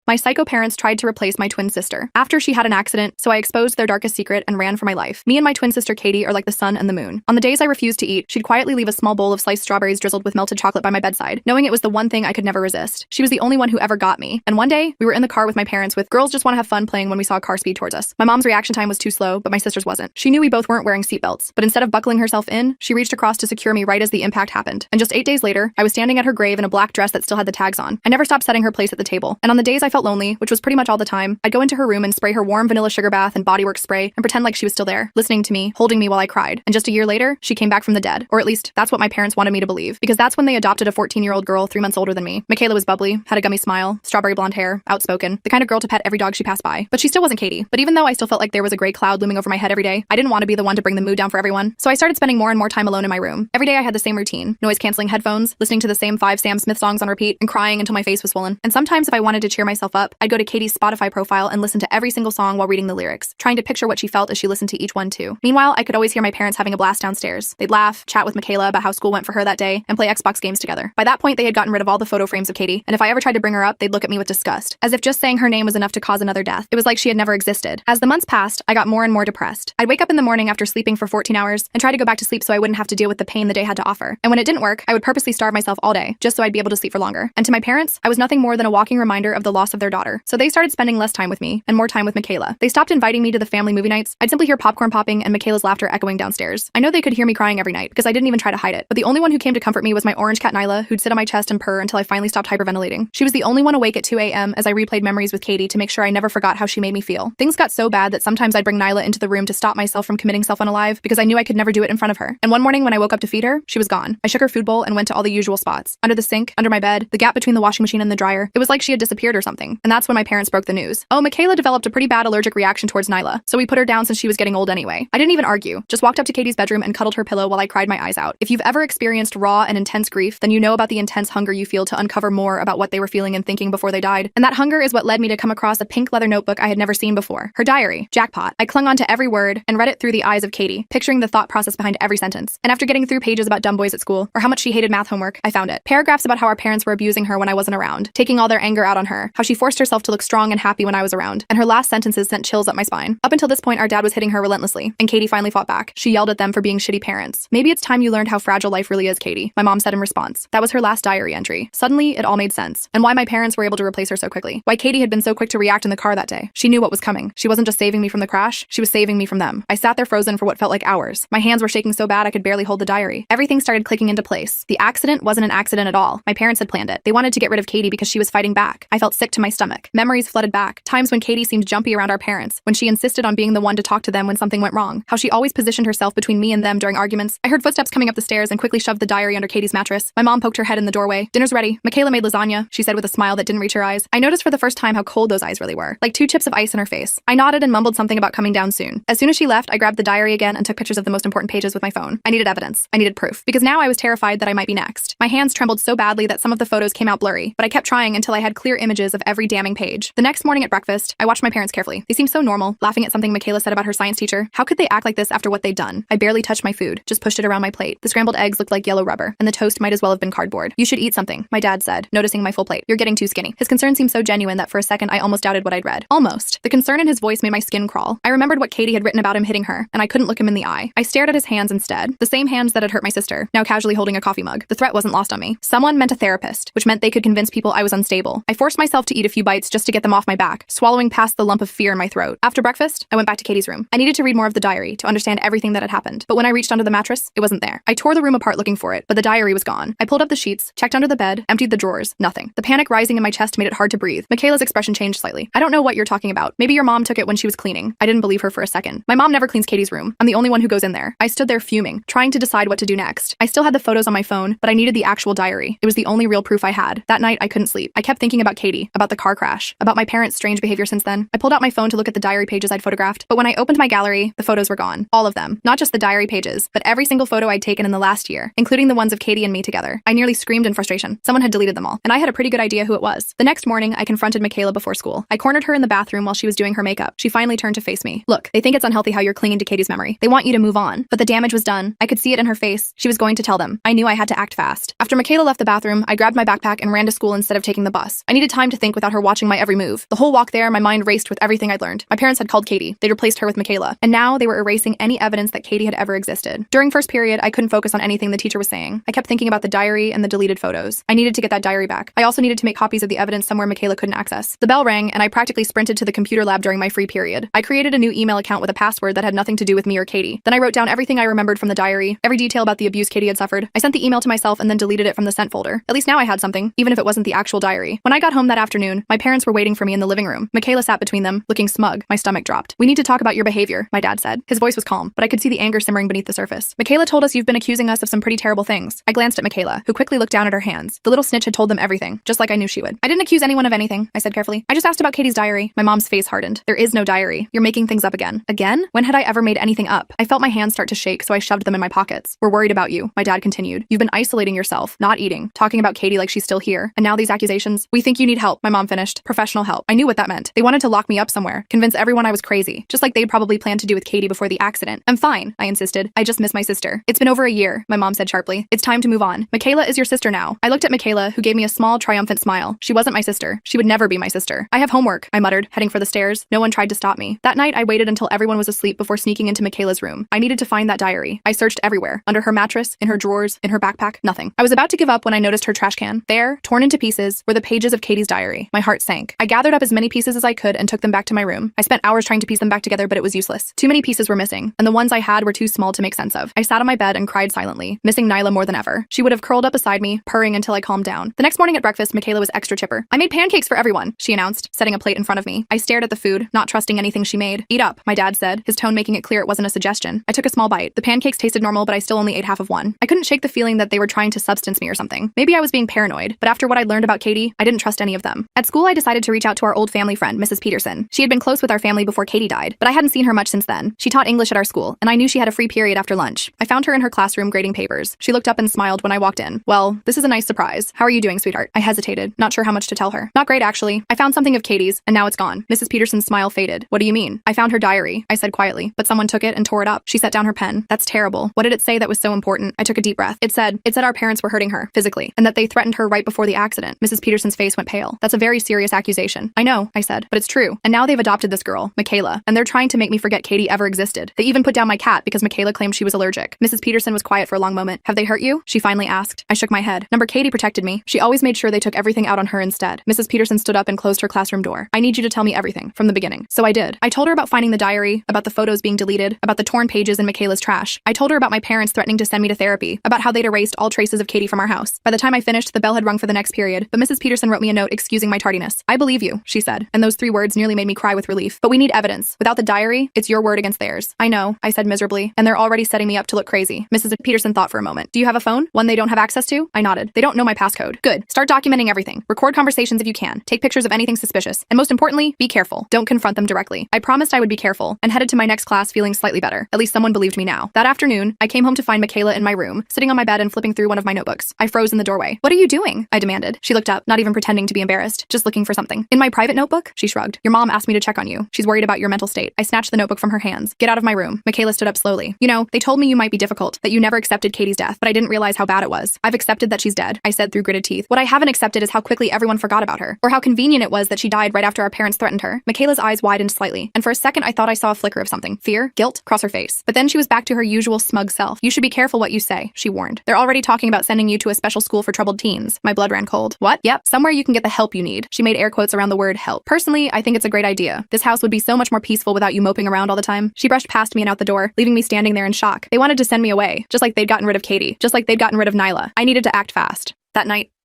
My psycho parents tried to replace my twin sister after she had an accident, so I exposed their darkest secret and ran for my life. Me and my twin sister Katie are like the sun and the moon. On the days I refused to eat, she'd quietly leave a small bowl of sliced strawberries drizzled with melted chocolate by my bedside, knowing it was the one thing I could never resist. She was the only one who ever got me. And one day, we were in the car with my parents with "Girls Just Want to Have Fun" playing when we saw a car speed towards us. My mom's reaction time was too slow, but my sister's wasn't. She knew we both weren't wearing seatbelts, but instead of buckling herself in, she reached across to secure me right as the impact happened. And just 8 days later, I was standing at her grave in a black dress that still had the tags on. I never stopped setting her place at the table. And on the days I felt lonely, which was pretty much all the time, I'd go into her room and spray her warm vanilla sugar bath and bodywork spray and pretend like she was still there, listening to me, holding me while I cried. And just a year later, she came back from the dead. Or at least, that's what my parents wanted me to believe, because that's when they adopted a 14-year-old girl 3 months older than me. Michaela was bubbly, had a gummy smile, strawberry blonde hair, outspoken, the kind of girl to pet every dog she passed by. But she still wasn't Katie. But even though I still felt like there was a gray cloud looming over my head every day, I didn't want to be the one to bring the mood down for everyone. So I started spending more and more time alone in my room. Every day I had the same routine: noise-canceling headphones, listening to the same 5 Sam Smith songs on repeat, and crying until my face was swollen. And sometimes if I wanted to cheer myself up, I'd go to Katie's Spotify profile and listen to every single song while reading the lyrics, trying to picture what she felt as she listened to each one too. Meanwhile, I could always hear my parents having a blast downstairs. They'd laugh, chat with Michaela about how school went for her that day, and play Xbox games together. By that point, they had gotten rid of all the photo frames of Katie, and if I ever tried to bring her up, they'd look at me with disgust, as if just saying her name was enough to cause another death. It was like she had never existed. As the months passed, I got more and more depressed. I'd wake up in the morning after sleeping for 14 hours and try to go back to sleep so I wouldn't have to deal with the pain the day had to offer. And when it didn't work, I would purposely starve myself all day, just so I'd be able to sleep for longer. And to my parents, I was nothing more than a walking reminder of the loss of their daughter. So they started spending less time with me and more time with Michaela. They stopped inviting me to the family movie nights. I'd simply hear popcorn popping and Michaela's laughter echoing downstairs. I know they could hear me crying every night because I didn't even try to hide it, but the only one who came to comfort me was my orange cat Nyla, who'd sit on my chest and purr until I finally stopped hyperventilating. She was the only one awake at 2 a.m. as I replayed memories with Katie to make sure I never forgot how she made me feel. Things got so bad that sometimes I'd bring Nyla into the room to stop myself from committing self-unalive because I knew I could never do it in front of her. And one morning when I woke up to feed her, she was gone. I shook her food bowl and went to all the usual spots: under the sink, under my bed, the gap between the washing machine and the dryer. It was like she had disappeared or something. And that's when my parents broke the news. Oh, Michaela developed a pretty bad allergic reaction towards Nyla, so we put her down since she was getting old anyway. I didn't even argue, just walked up to Katie's bedroom and cuddled her pillow while I cried my eyes out. If you've ever experienced raw and intense grief, then you know about the intense hunger you feel to uncover more about what they were feeling and thinking before they died. And that hunger is what led me to come across a pink leather notebook I had never seen before. Her diary. Jackpot. I clung on to every word and read it through the eyes of Katie, picturing the thought process behind every sentence. And after getting through pages about dumb boys at school or how much she hated math homework, I found it. Paragraphs about how our parents were abusing her when I wasn't around, taking all their anger out on her, how she forced herself to look strong and happy when I was around, and her last sentences sent chills up my spine. Up until this point, our dad was hitting her relentlessly, and Katie finally fought back. She yelled at them for being shitty parents. "Maybe it's time you learned how fragile life really is, Katie," my mom said in response. That was her last diary entry. Suddenly, it all made sense, and why my parents were able to replace her so quickly. Why Katie had been so quick to react in the car that day. She knew what was coming. She wasn't just saving me from the crash, she was saving me from them. I sat there frozen for what felt like hours. My hands were shaking so bad I could barely hold the diary. Everything started clicking into place. The accident wasn't an accident at all. My parents had planned it. They wanted to get rid of Katie because she was fighting back. I felt sick to my stomach. Memories flooded back. Times when Katie seemed jumpy around our parents, when she insisted on being the one to talk to them when something went wrong. How she always positioned herself between me and them during arguments. I heard footsteps coming up the stairs and quickly shoved the diary under Katie's mattress. My mom poked her head in the doorway. "Dinner's ready. Michaela made lasagna," she said with a smile that didn't reach her eyes. I noticed for the first time how cold those eyes really were, like 2 chips of ice in her face. I nodded and mumbled something about coming down soon. As soon as she left, I grabbed the diary again and took pictures of the most important pages with my phone. I needed evidence. I needed proof. Because now I was terrified that I might be next. My hands trembled so badly that some of the photos came out blurry, but I kept trying until I had clear images of every damning page. The next morning at breakfast, I watched my parents carefully. They seemed so normal, laughing at something Michaela said about her science teacher. How could they act like this after what they'd done? I barely touched my food, just pushed it around my plate. The scrambled eggs looked like yellow rubber, and the toast might as well have been cardboard. "You should eat something," my dad said, noticing my full plate. "You're getting too skinny." His concern seemed so genuine that for a second I almost doubted what I'd read. Almost. The concern in his voice made my skin crawl. I remembered what Katie had written about him hitting her, and I couldn't look him in the eye. I stared at his hands instead. The same hands that had hurt my sister, now casually holding a coffee mug. The threat wasn't lost on me. Someone meant a therapist, which meant they could convince people I was unstable. I forced myself to eat a few bites just to get them off my back, swallowing past the lump of fear in my throat. After breakfast, I went back to Katie's room. I needed to read more of the diary to understand everything that had happened. But when I reached under the mattress, it wasn't there. I tore the room apart looking for it, but the diary was gone. I pulled up the sheets, checked under the bed, emptied the drawers. Nothing. The panic rising in my chest made it hard to breathe. Michaela's expression changed slightly. "I don't know what you're talking about. Maybe your mom took it when she was cleaning." I didn't believe her for a second. My mom never cleans Katie's room. I'm the only one who goes in there. I stood there fuming, trying to decide what to do next. I still had the photos on my phone, but I needed the actual diary. It was the only real proof I had. That night, I couldn't sleep. I kept thinking about Katie, about the car crash, about my parents' strange behavior since then. I pulled out my phone to look at the diary pages I'd photographed, but when I opened my gallery, the photos were gone. All of them. Not just the diary pages, but every single photo I'd taken in the last year, including the ones of Katie and me together. I nearly screamed in frustration. Someone had deleted them all, and I had a pretty good idea who it was. The next morning, I confronted Michaela before school. I cornered her in the bathroom while she was doing her makeup. She finally turned to face me. "Look, they think it's unhealthy how you're clinging to Katie's memory. They want you to move on. But the damage was done. I could see it in her face. She was going to tell them. I knew I had to act fast." After Michaela left the bathroom, I grabbed my backpack and ran to school instead of taking the bus. I needed time to think bank without her watching my every move. The whole walk there, my mind raced with everything I'd learned. My parents had called Katie. They'd replaced her with Michaela. And now they were erasing any evidence that Katie had ever existed. During first period, I couldn't focus on anything the teacher was saying. I kept thinking about the diary and the deleted photos. I needed to get that diary back. I also needed to make copies of the evidence somewhere Michaela couldn't access. The bell rang, and I practically sprinted to the computer lab during my free period. I created a new email account with a password that had nothing to do with me or Katie. Then I wrote down everything I remembered from the diary, every detail about the abuse Katie had suffered. I sent the email to myself and then deleted it from the sent folder. At least now I had something, even if it wasn't the actual diary. When I got home that afternoon, my parents were waiting for me in the living room. Michaela sat between them, looking smug. My stomach dropped. "We need to talk about your behavior," my dad said. His voice was calm, but I could see the anger simmering beneath the surface. "Michaela told us you've been accusing us of some pretty terrible things." I glanced at Michaela, who quickly looked down at her hands. The little snitch had told them everything, just like I knew she would. "I didn't accuse anyone of anything," I said carefully. "I just asked about Katie's diary." My mom's face hardened. "There is no diary. You're making things up again." Again? When had I ever made anything up? I felt my hands start to shake, so I shoved them in my pockets. "We're worried about you," my dad continued. "You've been isolating yourself, not eating, talking about Katie like she's still here. And now these accusations. We think you need help," my mom finished. "Professional help." I knew what that meant. They wanted to lock me up somewhere, convince everyone I was crazy, just like they'd probably planned to do with Katie before the accident. "I'm fine," I insisted. "I just miss my sister." "It's been over a year," my mom said sharply. "It's time to move on. Michaela is your sister now." I looked at Michaela, who gave me a small, triumphant smile. She wasn't my sister. She would never be my sister. "I have homework," I muttered, heading for the stairs. No one tried to stop me. That night, I waited until everyone was asleep before sneaking into Michaela's room. I needed to find that diary. I searched everywhere. Under her mattress, in her drawers, in her backpack, nothing. I was about to give up when I noticed her trash can. There, torn into pieces, were the pages of Katie's diary. My heart sank. I gathered up as many pieces as I could and took them back to my room. I spent hours trying to piece them back together, but it was useless. Too many pieces were missing, and the ones I had were too small to make sense of. I sat on my bed and cried silently, missing Nyla more than ever. She would have curled up beside me, purring until I calmed down. The next morning at breakfast, Michaela was extra chipper. "I made pancakes for everyone," she announced, setting a plate in front of me. I stared at the food, not trusting anything she made. "Eat up," my dad said, his tone making it clear it wasn't a suggestion. I took a small bite. The pancakes tasted normal, but I still only ate half of one. I couldn't shake the feeling that they were trying to substance me or something. Maybe I was being paranoid, but after what I'd learned about Katie, I didn't trust any of them. At school, I decided to reach out to our old family friend, Mrs. Peterson. She had been close with our family before Katie died, but I hadn't seen her much since then. She taught English at our school, and I knew she had a free period after lunch. I found her in her classroom grading papers. She looked up and smiled when I walked in. "Well, this is a nice surprise. How are you doing, sweetheart?" I hesitated, not sure how much to tell her. "Not great, actually. I found something of Katie's, and now it's gone." Mrs. Peterson's smile faded. "What do you mean?" "I found her diary," I said quietly, "but someone took it and tore it up." She set down her pen. "That's terrible. What did it say that was so important?" I took a deep breath. It said our parents were hurting her, physically, and that they threatened her right before the accident." Mrs. Peterson's face went pale. "That's a very serious accusation." "I know," I said, "but it's true. And now they've adopted this girl, Michaela, and they're trying to make me forget Katie ever existed. They even put down my cat because Michaela claimed she was allergic." Mrs. Peterson was quiet for a long moment. "Have they hurt you?" she finally asked. I shook my head. "Number Katie protected me. She always made sure they took everything out on her instead." Mrs. Peterson stood up and closed her classroom door. "I need you to tell me everything, from the beginning." So I did. I told her about finding the diary, about the photos being deleted, about the torn pages in Michaela's trash. I told her about my parents threatening to send me to therapy, about how they'd erased all traces of Katie from our house. By the time I finished, the bell had rung for the next period, but Mrs. Peterson wrote me a note excusing my tardiness. "I believe you," she said, and those 3 words nearly made me cry with relief. "But we need evidence. Without the diary, it's your word against theirs." "I know," I said miserably, "and they're already setting me up to look crazy." Mrs. Peterson thought for a moment. "Do you have a phone? One they don't have access to?" I nodded. "They don't know my passcode." "Good. Start documenting everything. Record conversations if you can. Take pictures of anything suspicious. And most importantly, be careful. Don't confront them directly." I promised I would be careful, and headed to my next class feeling slightly better. At least someone believed me now. That afternoon, I came home to find Michaela in my room, sitting on my bed and flipping through one of my notebooks. I froze in the doorway. "What are you doing?" I demanded. She looked up, not even pretending to be embarrassed, just looking for something. "In my private notebook?" She shrugged. "Your mom asked me to check on you. She's worried about your mental state." I snatched the notebook from her hands. "Get out of my room." Michaela stood up slowly. "You know, they told me you might be difficult, that you never accepted Katie's death, but I didn't realize how bad it was. I've accepted that she's dead," I said through gritted teeth. "What I haven't accepted is how quickly everyone forgot about her, or how convenient it was that she died right after our parents threatened her." Michaela's eyes widened slightly, and for a second I thought I saw a flicker of something. Fear? Guilt? Cross her face. But then she was back to her usual smug self. "You should be careful what you say," she warned. "They're already talking about sending you to a special school for troubled teens." My blood ran cold. "What?" "Yep, somewhere you can get the help you need." She made air quotes around the word help. "Personally, I think it's a great idea. This house would be so much more peaceful without you moping around all the time." She brushed past me and out the door, leaving me standing there in shock. They wanted to send me away, just like they'd gotten rid of Katie, just like they'd gotten rid of Nyla. I needed to act fast.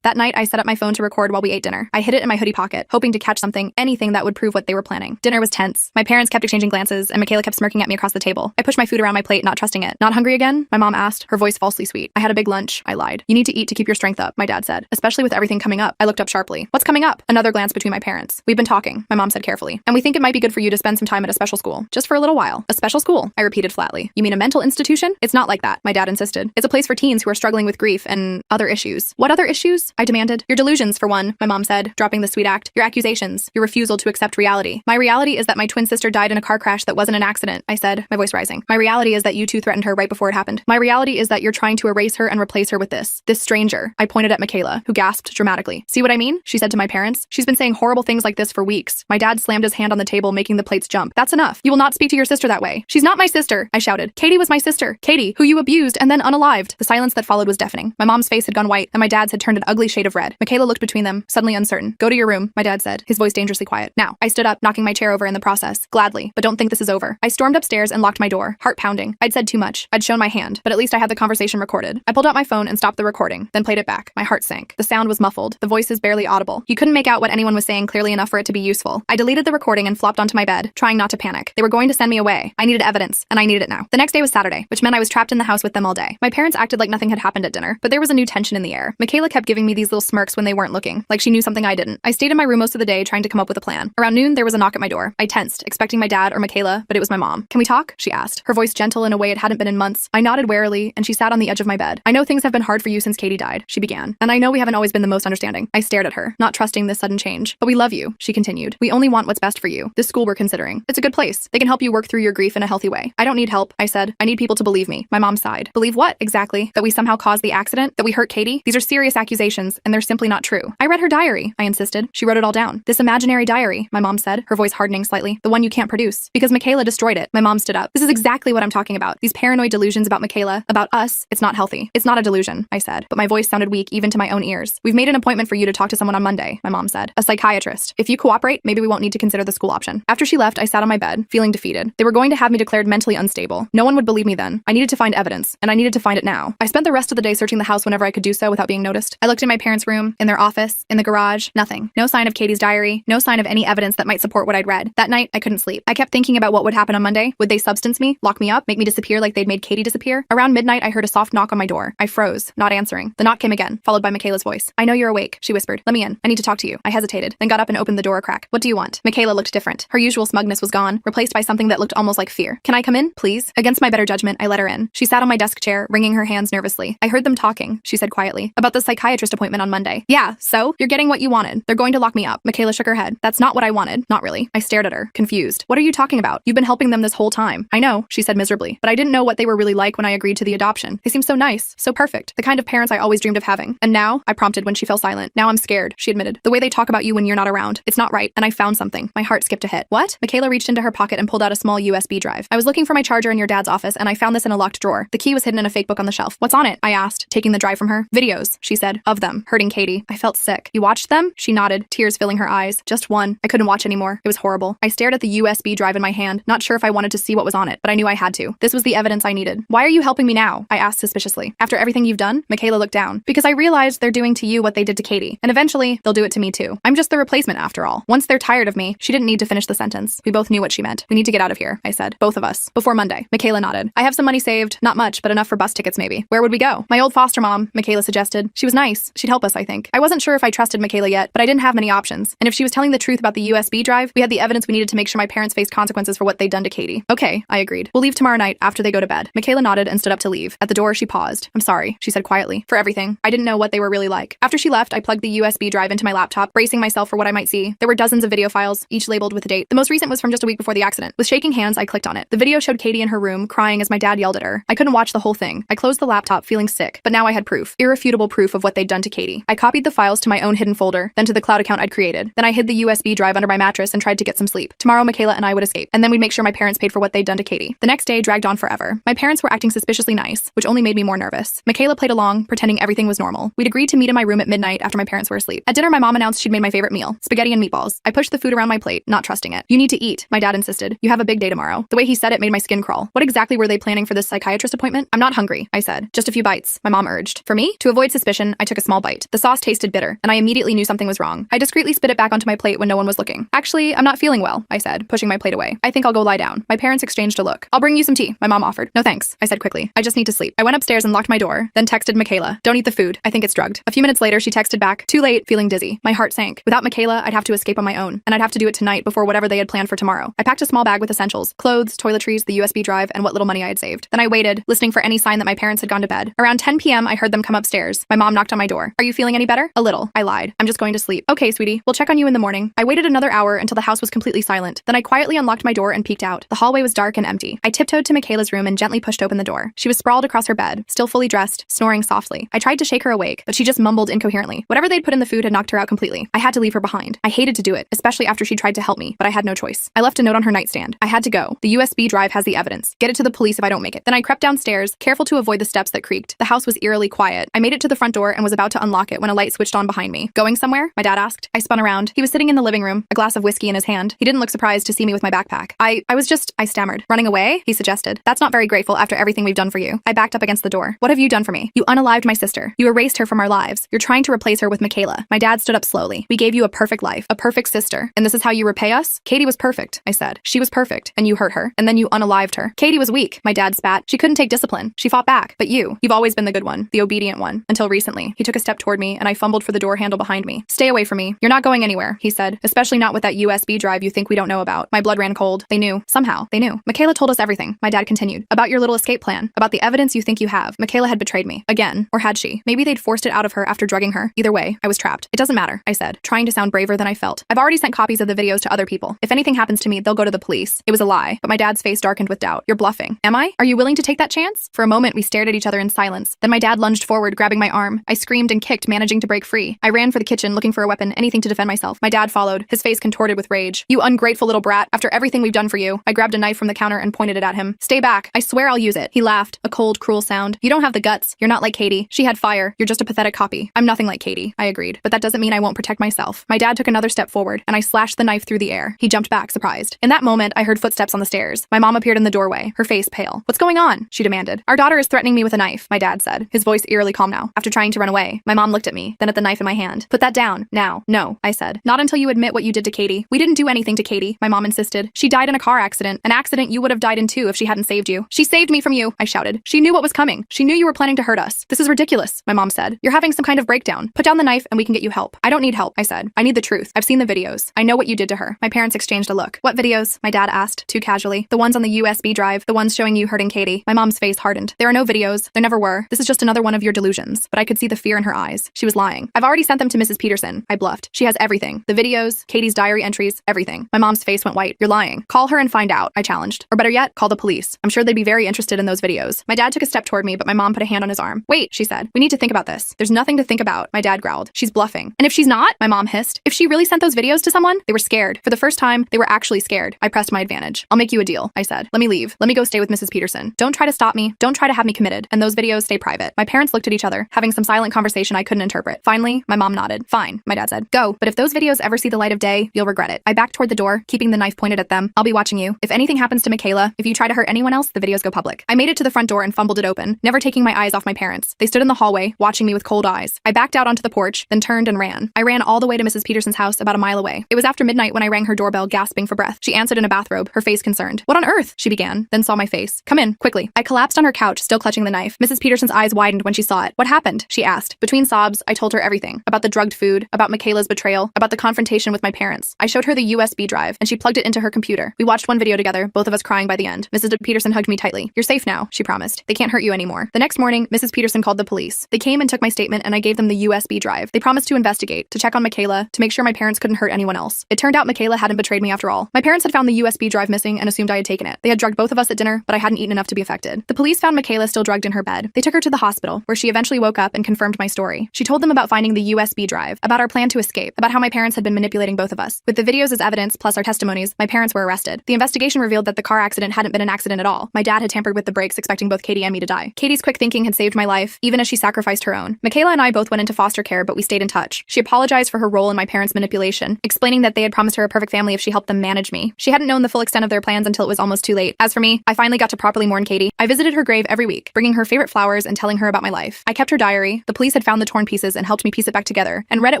That night, I set up my phone to record while we ate dinner. I hid it in my hoodie pocket, hoping to catch something, anything that would prove what they were planning. Dinner was tense. My parents kept exchanging glances, and Michaela kept smirking at me across the table. I pushed my food around my plate, not trusting it. "Not hungry again?" my mom asked, her voice falsely sweet. "I had a big lunch," I lied. "You need to eat to keep your strength up," my dad said, "especially with everything coming up." I looked up sharply. "What's coming up?" Another glance between my parents. "We've been talking," my mom said carefully, "and we think it might be good for you to spend some time at a special school. Just for a little while." "A special school?" I repeated flatly. "You mean a mental institution?" "It's not like that," my dad insisted. "It's a place for teens who are struggling with grief and other issues." "What other issues?" this? I demanded. Your delusions, for one, my mom said, dropping the sweet act. Your accusations. Your refusal to accept reality. My reality is that my twin sister died in a car crash that wasn't an accident, I said, my voice rising. My reality is that you two threatened her right before it happened. My reality is that you're trying to erase her and replace her with this stranger. I pointed at Michaela, who gasped dramatically. See what I mean? She said to my parents. She's been saying horrible things like this for weeks. My dad slammed his hand on the table, making the plates jump. That's enough. You will not speak to your sister that way. She's not my sister, I shouted. Katie was my sister. Katie, who you abused and then unalived. The silence that followed was deafening. My mom's face had gone white, and my dad's had turned an ugly shade of red. Michaela looked between them, suddenly uncertain. Go to your room, my dad said, his voice dangerously quiet. Now, I stood up, knocking my chair over in the process. Gladly, but don't think this is over. I stormed upstairs and locked my door, heart pounding. I'd said too much. I'd shown my hand, but at least I had the conversation recorded. I pulled out my phone and stopped the recording, then played it back. My heart sank. The sound was muffled, the voices barely audible. You couldn't make out what anyone was saying clearly enough for it to be useful. I deleted the recording and flopped onto my bed, trying not to panic. They were going to send me away. I needed evidence, and I needed it now. The next day was Saturday, which meant I was trapped in the house with them all day. My parents acted like nothing had happened at dinner, but there was a new tension in the air. Michaela kept giving me these little smirks when they weren't looking, like she knew something I didn't. I stayed in my room most of the day trying to come up with a plan. Around noon, there was a knock at my door. I tensed, expecting my dad or Michaela, but it was my mom. Can we talk? She asked, her voice gentle in a way it hadn't been in months. I nodded warily, and she sat on the edge of my bed. I know things have been hard for you since Katie died, she began. And I know we haven't always been the most understanding. I stared at her, not trusting this sudden change. But we love you, she continued. We only want what's best for you. This school we're considering. It's a good place. They can help you work through your grief in a healthy way. I don't need help, I said. I need people to believe me. My mom sighed. Believe what, exactly? That we somehow caused the accident? That we hurt Katie? These are serious accusations, and they're simply not true. I read her diary, I insisted. She wrote it all down. This imaginary diary, my mom said, her voice hardening slightly. The one you can't produce. Because Michaela destroyed it. My mom stood up. This is exactly what I'm talking about. These paranoid delusions about Michaela, about us. It's not healthy. It's not a delusion, I said, but my voice sounded weak even to my own ears. We've made an appointment for you to talk to someone on Monday, my mom said. A psychiatrist. If you cooperate, maybe we won't need to consider the school option. After she left, I sat on my bed, feeling defeated. They were going to have me declared mentally unstable. No one would believe me then. I needed to find evidence, and I needed to find it now. I spent the rest of the day searching the house whenever I could do so without being noticed. I looked in my parents' room, in their office, in the garage, nothing. No sign of Katie's diary, no sign of any evidence that might support what I'd read. That night, I couldn't sleep. I kept thinking about what would happen on Monday. Would they substance me, lock me up, make me disappear like they'd made Katie disappear? Around midnight, I heard a soft knock on my door. I froze, not answering. The knock came again, followed by Michaela's voice. I know you're awake, she whispered. Let me in. I need to talk to you. I hesitated, then got up and opened the door a crack. What do you want? Michaela looked different. Her usual smugness was gone, replaced by something that looked almost like fear. Can I come in, please? Against my better judgment, I let her in. She sat on my desk chair, wringing her hands nervously. I heard them talking, she said quietly, about the psychiatrist appointment on Monday. Yeah, so? You're getting what you wanted. They're going to lock me up. Michaela shook her head. That's not what I wanted. Not really. I stared at her, confused. What are you talking about? You've been helping them this whole time. I know, she said miserably, but I didn't know what they were really like when I agreed to the adoption. They seem so nice, so perfect, the kind of parents I always dreamed of having. And now, I prompted when she fell silent. Now I'm scared, she admitted. The way they talk about you when you're not around. It's not right, and I found something. My heart skipped a hit. What? Michaela reached into her pocket and pulled out a small USB drive. I was looking for my charger in your dad's office, and I found this in a locked drawer. The key was hidden in a fake book on the shelf. What's on it? I asked, taking the drive from her. Videos, she said, of them, hurting Katie. I felt sick. You watched them? She nodded, tears filling her eyes. Just one. I couldn't watch anymore. It was horrible. I stared at the USB drive in my hand, not sure if I wanted to see what was on it, but I knew I had to. This was the evidence I needed. Why are you helping me now? I asked suspiciously. After everything you've done? Michaela looked down. Because I realized they're doing to you what they did to Katie, and eventually, they'll do it to me too. I'm just the replacement after all. Once they're tired of me, she didn't need to finish the sentence. We both knew what she meant. We need to get out of here, I said. Both of us. Before Monday. Michaela nodded. I have some money saved. Not much, but enough for bus tickets maybe. Where would we go? My old foster mom, Michaela suggested. She was nice. She'd help us, I think. I wasn't sure if I trusted Michaela yet, but I didn't have many options. And if she was telling the truth about the USB drive, we had the evidence we needed to make sure my parents faced consequences for what they'd done to Katie. Okay, I agreed. We'll leave tomorrow night after they go to bed. Michaela nodded and stood up to leave. At the door, she paused. I'm sorry, she said quietly, for everything. I didn't know what they were really like. After she left, I plugged the USB drive into my laptop, bracing myself for what I might see. There were dozens of video files, each labeled with a date. The most recent was from just a week before the accident. With shaking hands, I clicked on it. The video showed Katie in her room, crying as my dad yelled at her. I couldn't watch the whole thing. I closed the laptop, feeling sick, but now I had proof. Irrefutable proof of what they'd done to Katie. I copied the files to my own hidden folder, then to the cloud account I'd created. Then I hid the USB drive under my mattress and tried to get some sleep. Tomorrow, Michaela and I would escape, and then we'd make sure my parents paid for what they'd done to Katie. The next day dragged on forever. My parents were acting suspiciously nice, which only made me more nervous. Michaela played along, pretending everything was normal. We'd agreed to meet in my room at midnight after my parents were asleep. At dinner, my mom announced she'd made my favorite meal, spaghetti and meatballs. I pushed the food around my plate, not trusting it. You need to eat, my dad insisted. You have a big day tomorrow. The way he said it made my skin crawl. What exactly were they planning for this psychiatrist appointment? I'm not hungry, I said. Just a few bites, my mom urged. For me? To avoid suspicion, I took a small bite. The sauce tasted bitter, and I immediately knew something was wrong. I discreetly spit it back onto my plate when no one was looking. Actually, I'm not feeling well, I said, pushing my plate away. I think I'll go lie down. My parents exchanged a look. I'll bring you some tea, my mom offered. No thanks, I said quickly. I just need to sleep. I went upstairs and locked my door, then texted Michaela. Don't eat the food. I think it's drugged. A few minutes later, she texted back. Too late, feeling dizzy. My heart sank. Without Michaela, I'd have to escape on my own, and I'd have to do it tonight before whatever they had planned for tomorrow. I packed a small bag with essentials, clothes, toiletries, the USB drive, and what little money I had saved. Then I waited, listening for any sign that my parents had gone to bed. Around 10 p.m., I heard them come upstairs. My mom knocked on my door. door. Are you feeling any better? A little, I lied. I'm just going to sleep. Okay, sweetie, we'll check on you in the morning. I waited another hour until the house was completely silent. Then I quietly unlocked my door and peeked out. The hallway was dark and empty. I tiptoed to Michaela's room and gently pushed open the door. She was sprawled across her bed, still fully dressed, snoring softly. I tried to shake her awake, but she just mumbled incoherently. Whatever they'd put in the food had knocked her out completely. I had to leave her behind. I hated to do it, especially after she tried to help me, but I had no choice. I left a note on her nightstand. I had to go. The USB drive has the evidence. Get it to the police if I don't make it. Then I crept downstairs, careful to avoid the steps that creaked. The house was eerily quiet. I made it to the front door and was about to unlock it when a light switched on behind me. Going somewhere? My dad asked. I spun around. He was sitting in the living room, a glass of whiskey in his hand. He didn't look surprised to see me with my backpack. I stammered. Running away? He suggested. That's not very grateful after everything we've done for you. I backed up against the door. What have you done for me? You unalived my sister. You erased her from our lives. You're trying to replace her with Michaela. My dad stood up slowly. We gave you a perfect life, a perfect sister. And this is how you repay us? Katie was perfect, I said. She was perfect, and you hurt her. And then you unalived her. Katie was weak. My dad spat. She couldn't take discipline. She fought back. But you've always been the good one, the obedient one. Until recently. He took a step toward me, and I fumbled for the door handle behind me. Stay away from me. You're not going anywhere, he said. Especially not with that USB drive you think we don't know about. My blood ran cold. They knew. Somehow, they knew. Michaela told us everything, my dad continued. About your little escape plan. About the evidence you think you have. Michaela had betrayed me. Again. Or had she? Maybe they'd forced it out of her after drugging her. Either way, I was trapped. It doesn't matter, I said, trying to sound braver than I felt. I've already sent copies of the videos to other people. If anything happens to me, they'll go to the police. It was a lie, but my dad's face darkened with doubt. You're bluffing. Am I? Are you willing to take that chance? For a moment, we stared at each other in silence. Then my dad lunged forward, grabbing my arm. I screamed and kicked, managing to break free. I ran for the kitchen, looking for a weapon, anything to defend myself. My dad followed, his face contorted with rage. You ungrateful little brat. After everything we've done for you. I grabbed a knife from the counter and pointed it at him. Stay back. I swear I'll use it. He laughed, a cold, cruel sound. You don't have the guts. You're not like Katie. She had fire. You're just a pathetic copy. I'm nothing like Katie, I agreed. But that doesn't mean I won't protect myself. My dad took another step forward, and I slashed the knife through the air. He jumped back, surprised. In that moment, I heard footsteps on the stairs. My mom appeared in the doorway, her face pale. What's going on? She demanded. Our daughter is threatening me with a knife, my dad said, his voice eerily calm now. After trying to run away, my mom looked at me, then at the knife in my hand. Put that down, now. No, I said. Not until you admit what you did to Katie. We didn't do anything to Katie, my mom insisted. She died in a car accident, an accident you would have died in too if she hadn't saved you. She saved me from you, I shouted. She knew what was coming. She knew you were planning to hurt us. This is ridiculous, my mom said. You're having some kind of breakdown. Put down the knife and we can get you help. I don't need help, I said. I need the truth. I've seen the videos. I know what you did to her. My parents exchanged a look. What videos? My dad asked, too casually. The ones on the USB drive, the ones showing you hurting Katie. My mom's face hardened. There are no videos. There never were. This is just another one of your delusions. But I could see the fear in her eyes. She was lying. I've already sent them to Mrs. Peterson. I bluffed. She has everything. The videos, Katie's diary entries, everything. My mom's face went white. You're lying. Call her and find out, I challenged. Or better yet, call the police. I'm sure they'd be very interested in those videos. My dad took a step toward me, but my mom put a hand on his arm. Wait, she said. We need to think about this. There's nothing to think about, my dad growled. She's bluffing. And if she's not? My mom hissed. If she really sent those videos to someone? They were scared. For the first time, they were actually scared. I pressed my advantage. I'll make you a deal, I said. Let me leave. Let me go stay with Mrs. Peterson. Don't try to stop me. Don't try to have me committed. And those videos stay private. My parents looked at each other, having some silent conversation I couldn't interpret. Finally, my mom nodded. Fine, my dad said. Go. But if those videos ever see the light of day, you'll regret it. I backed toward the door, keeping the knife pointed at them. I'll be watching you. If anything happens to Michaela, if you try to hurt anyone else, the videos go public. I made it to the front door and fumbled it open, never taking my eyes off my parents. They stood in the hallway, watching me with cold eyes. I backed out onto the porch, then turned and ran. I ran all the way to Mrs. Peterson's house, about a mile away. It was after midnight when I rang her doorbell, gasping for breath. She answered in a bathrobe, her face concerned. What on earth? She began, then saw my face. Come in, quickly. I collapsed on her couch, still clutching the knife. Mrs. Peterson's eyes widened when she saw it. What happened? She asked. Between sobs, I told her everything. About the drugged food, about Michaela's betrayal, about the confrontation with my parents. I showed her the USB drive, and she plugged it into her computer. We watched one video together, both of us crying by the end. Mrs. Peterson hugged me tightly. You're safe now, she promised. They can't hurt you anymore. The next morning, Mrs. Peterson called the police. They came and took my statement, and I gave them the USB drive. They promised to investigate, to check on Michaela, to make sure my parents couldn't hurt anyone else. It turned out Michaela hadn't betrayed me after all. My parents had found the USB drive missing and assumed I had taken it. They had drugged both of us at dinner, but I hadn't eaten enough to be affected. The police found Michaela still drugged in her bed. They took her to the hospital, where she eventually woke up and confirmed my story. She told them about finding the USB drive, about our plan to escape, about how my parents had been manipulating both of us. With the videos as evidence, plus our testimonies, my parents were arrested. The investigation revealed that the car accident hadn't been an accident at all. My dad had tampered with the brakes, expecting both Katie and me to die. Katie's quick thinking had saved my life, even as she sacrificed her own. Michaela and I both went into foster care, but we stayed in touch. She apologized for her role in my parents' manipulation, explaining that they had promised her a perfect family if she helped them manage me. She hadn't known the full extent of their plans until it was almost too late. As for me, I finally got to properly mourn Katie. I visited her grave every week, bringing her favorite flowers and telling her about my life. I kept her diary. The police had found the torn pieces and helped me piece it back together, and read it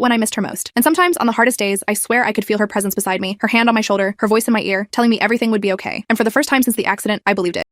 when I missed her most. And sometimes, on the hardest days, I swear I could feel her presence beside me, her hand on my shoulder, her voice in my ear, telling me everything would be okay. And for the first time since the accident, I believed it.